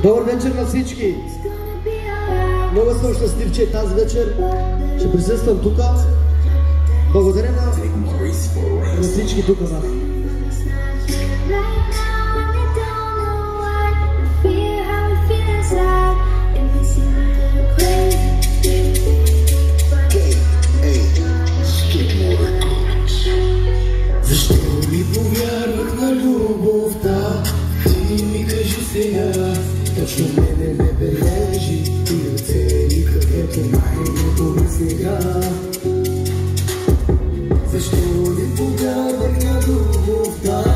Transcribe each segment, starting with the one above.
Добър вечер на всички! Много съм щастлив, че тази вечер ще присъствам тук. Благодаря на всички тук. Защо ми повярвах на любовта? Ти ми кажи сега, точно мене ме бележи. Ти оцени където най-не боли сега. Защо ми повярвах на любовта?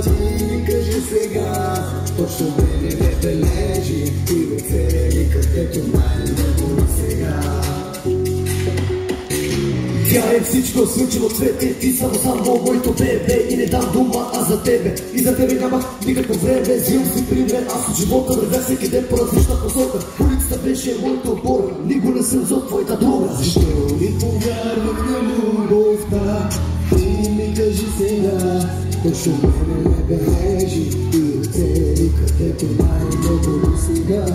Ти ми кажи сега, точно мене ме бележи. Ти оцени където най-не боли сега. Тя е всичко случило цвете, ти само моето бебе. И не дам дума, а за тебе. И за тебе нямах никакво време. Взимам си пример, аз от живота вървя всеки ден по различна посока. Улицата беше моята опора, никога не съм за твоята друга. Защо ми повярвах на любовта? Ти ми кажи сега, точно мене ме бележи. И оцели където най-много сега.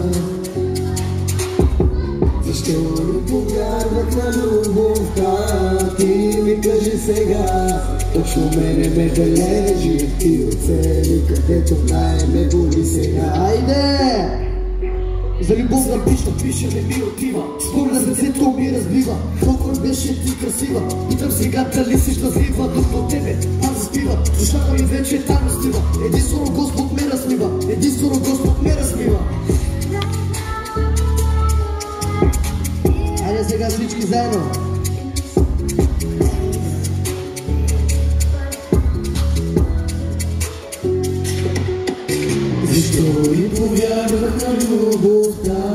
Защо ми повярвах на любовта? Ти ми кажи сега, точно мене ме бележи. Ти оцели където най-ме боли сега. Айде! За любов Пиша, не ми отива. спомня сърцето ми разбива. Колко беше ти красива. Питам сега дали си щастлива. Докато от тебе аз заспива. Душата ми вече е там остива. Единствено Господ ме размива. Единствено Господ ме размива. Айде сега всички заедно. Защо ми повярвах на любовта?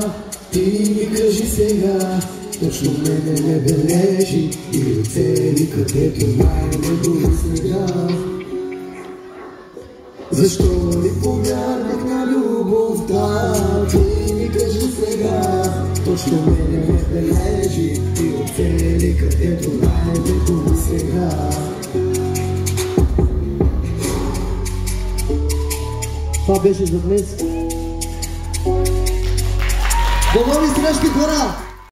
Ти ми кажи сега, точно мене ме бележи. И оцели където най-ме боли сега. Защо ми повярвах на любовта? Ти ми кажи сега, точно мене ме бележи. И оцели където най-ме боли сега. Това беше за днес. До нови срещи, хора!